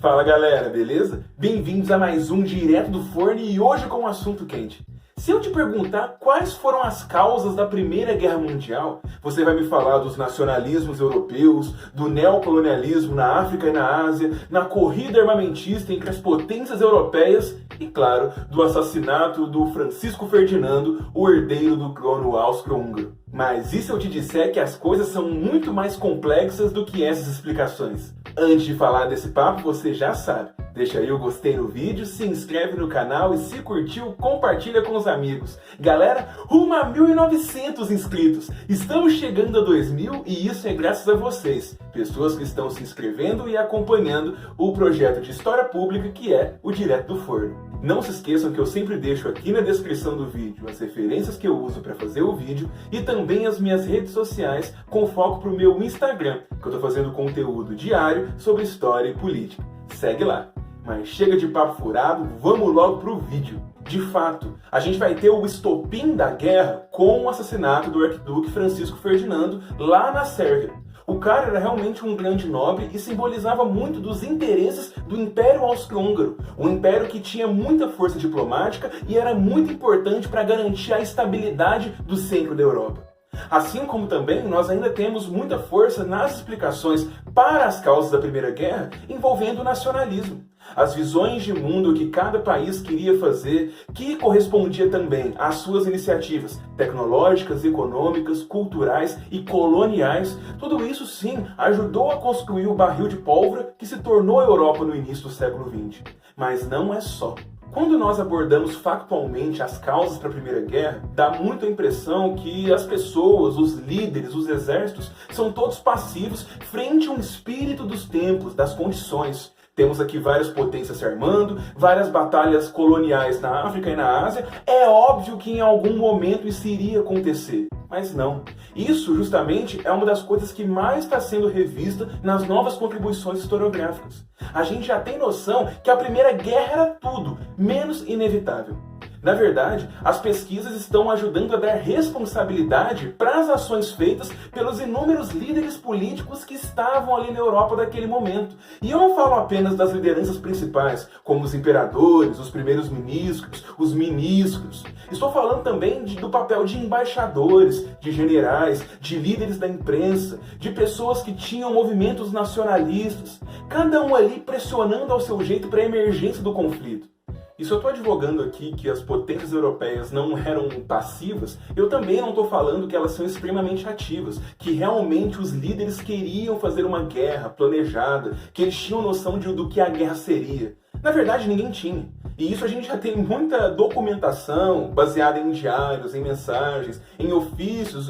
Fala galera, beleza? Bem-vindos a mais um Direto do Forno e hoje com um assunto quente. Se eu te perguntar quais foram as causas da Primeira Guerra Mundial, você vai me falar dos nacionalismos europeus, do neocolonialismo na África e na Ásia, na corrida armamentista entre as potências europeias e, claro, do assassinato do Francisco Ferdinando, o herdeiro do trono austro-húngaro. Mas e se eu te disser que as coisas são muito mais complexas do que essas explicações? Antes de falar desse papo, você já sabe. Deixa aí o gostei no vídeo, se inscreve no canal e se curtiu, compartilha com os amigos. Galera, rumo a 1.900 inscritos. Estamos chegando a 2.000 e isso é graças a vocês. Pessoas que estão se inscrevendo e acompanhando o projeto de história pública que é o Direto do Forno. Não se esqueçam que eu sempre deixo aqui na descrição do vídeo as referências que eu uso para fazer o vídeo e também as minhas redes sociais com foco para o meu Instagram, que eu estou fazendo conteúdo diário sobre história e política. Segue lá. Mas chega de papo furado, vamos logo pro vídeo. De fato, a gente vai ter o estopim da guerra com o assassinato do arquiduque Francisco Ferdinando lá na Sérvia. O cara era realmente um grande nobre e simbolizava muito dos interesses do Império Austro-Húngaro, um império que tinha muita força diplomática e era muito importante para garantir a estabilidade do centro da Europa. Assim como também nós ainda temos muita força nas explicações para as causas da Primeira Guerra envolvendo o nacionalismo. As visões de mundo que cada país queria fazer, que correspondia também às suas iniciativas tecnológicas, econômicas, culturais e coloniais, tudo isso sim ajudou a construir o barril de pólvora que se tornou a Europa no início do século XX. Mas não é só. Quando nós abordamos factualmente as causas para a Primeira Guerra, dá muito a impressão que as pessoas, os líderes, os exércitos, são todos passivos frente a um espírito dos tempos, das condições. Temos aqui várias potências se armando, várias batalhas coloniais na África e na Ásia. É óbvio que em algum momento isso iria acontecer. Mas não. Isso justamente é uma das coisas que mais está sendo revista nas novas contribuições historiográficas. A gente já tem noção que a Primeira Guerra era tudo, menos inevitável. Na verdade, as pesquisas estão ajudando a dar responsabilidade para as ações feitas pelos inúmeros líderes políticos que estavam ali na Europa naquele momento. E eu não falo apenas das lideranças principais, como os imperadores, os primeiros ministros, os ministros. Estou falando também do papel de embaixadores, de generais, de líderes da imprensa, de pessoas que tinham movimentos nacionalistas, cada um ali pressionando ao seu jeito para a emergência do conflito. E se eu estou advogando aqui que as potências europeias não eram passivas, eu também não estou falando que elas são extremamente ativas, que realmente os líderes queriam fazer uma guerra planejada, que eles tinham noção do que a guerra seria. Na verdade, ninguém tinha. E isso a gente já tem muita documentação baseada em diários, em mensagens, em ofícios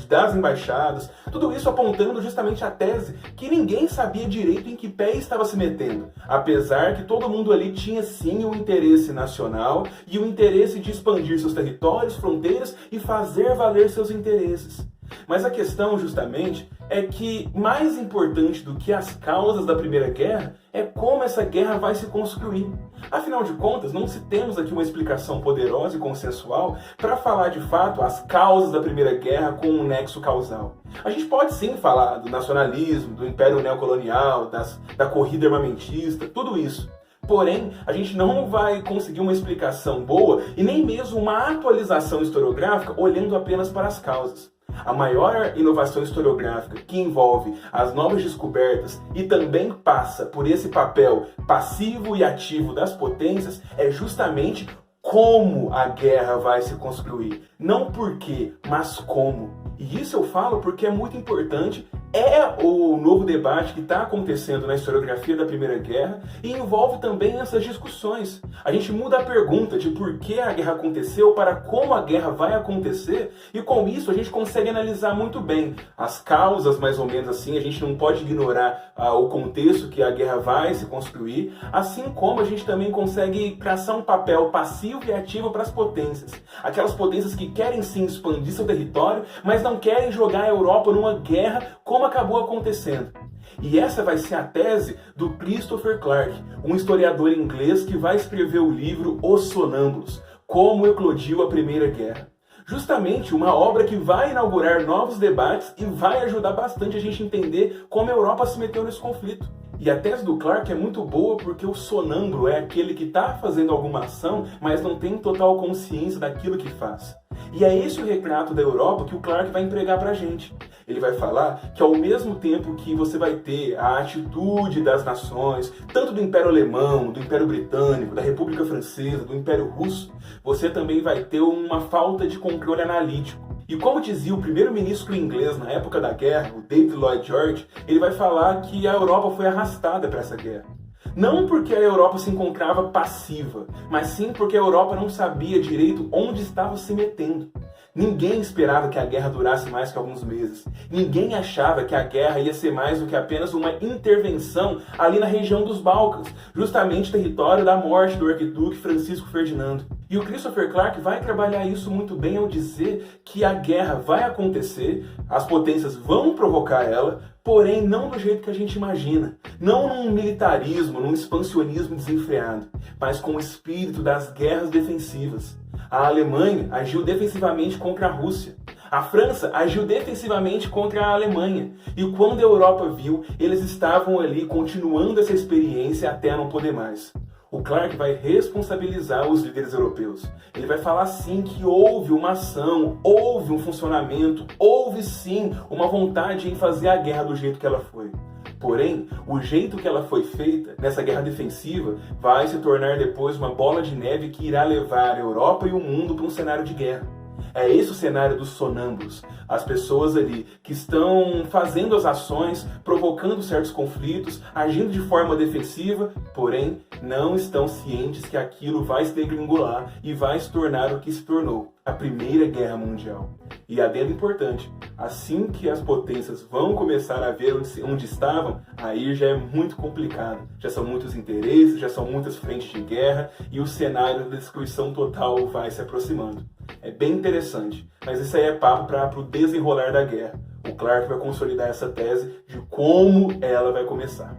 das embaixadas, tudo isso apontando justamente a tese que ninguém sabia direito em que pé estava se metendo, apesar que todo mundo ali tinha sim o interesse nacional e o interesse de expandir seus territórios, fronteiras e fazer valer seus interesses. Mas a questão, justamente, é que mais importante do que as causas da Primeira Guerra é como essa guerra vai se construir. Afinal de contas, não se temos aqui uma explicação poderosa e consensual para falar de fato as causas da Primeira Guerra com um nexo causal. A gente pode sim falar do nacionalismo, do império neocolonial, da corrida armamentista, tudo isso. Porém, a gente não vai conseguir uma explicação boa e nem mesmo uma atualização historiográfica olhando apenas para as causas. A maior inovação historiográfica que envolve as novas descobertas e também passa por esse papel passivo e ativo das potências é justamente como a guerra vai se construir. Não por quê, mas como. E isso eu falo porque é muito importante. É o novo debate que está acontecendo na historiografia da Primeira Guerra e envolve também essas discussões. A gente muda a pergunta de por que a guerra aconteceu para como a guerra vai acontecer e com isso a gente consegue analisar muito bem as causas, mais ou menos assim. A gente não pode ignorar o contexto que a guerra vai se construir, assim como a gente também consegue traçar um papel passivo e ativo para as potências. Aquelas potências que querem sim expandir seu território, mas não querem jogar a Europa numa guerra como acabou acontecendo. E essa vai ser a tese do Christopher Clark, um historiador inglês que vai escrever o livro Os Sonâmbulos, Como Eclodiu a Primeira Guerra. Justamente uma obra que vai inaugurar novos debates e vai ajudar bastante a gente a entender como a Europa se meteu nesse conflito. E a tese do Clarke é muito boa porque o sonâmbulo é aquele que está fazendo alguma ação, mas não tem total consciência daquilo que faz. E é esse o retrato da Europa que o Clarke vai empregar pra gente. Ele vai falar que ao mesmo tempo que você vai ter a atitude das nações, tanto do Império Alemão, do Império Britânico, da República Francesa, do Império Russo, você também vai ter uma falta de controle analítico. E como dizia o primeiro-ministro inglês na época da guerra, o David Lloyd George, ele vai falar que a Europa foi arrastada para essa guerra. Não porque a Europa se encontrava passiva, mas sim porque a Europa não sabia direito onde estava se metendo. Ninguém esperava que a guerra durasse mais que alguns meses. Ninguém achava que a guerra ia ser mais do que apenas uma intervenção ali na região dos Balcãs, justamente território da morte do arquiduque Francisco Ferdinando. E o Christopher Clarke vai trabalhar isso muito bem ao dizer que a guerra vai acontecer, as potências vão provocar ela, porém não do jeito que a gente imagina. Não num militarismo, num expansionismo desenfreado, mas com o espírito das guerras defensivas. A Alemanha agiu defensivamente contra a Rússia. A França agiu defensivamente contra a Alemanha. E quando a Europa viu, eles estavam ali continuando essa experiência até não poder mais. O Clarke vai responsabilizar os líderes europeus. Ele vai falar sim que houve uma ação, houve um funcionamento, houve sim uma vontade em fazer a guerra do jeito que ela foi. Porém, o jeito que ela foi feita, nessa guerra defensiva, vai se tornar depois uma bola de neve que irá levar a Europa e o mundo para um cenário de guerra. É esse o cenário dos sonâmbulos. As pessoas ali que estão fazendo as ações, provocando certos conflitos, agindo de forma defensiva, porém não estão cientes que aquilo vai se degringolar e vai se tornar o que se tornou, a Primeira Guerra Mundial. E adendo importante, assim que as potências vão começar a ver onde estavam, aí já é muito complicado. Já são muitos interesses, já são muitas frentes de guerra e o cenário da destruição total vai se aproximando. É bem interessante, mas isso aí é papo para o desenrolar da guerra. O Clarke vai consolidar essa tese de como ela vai começar.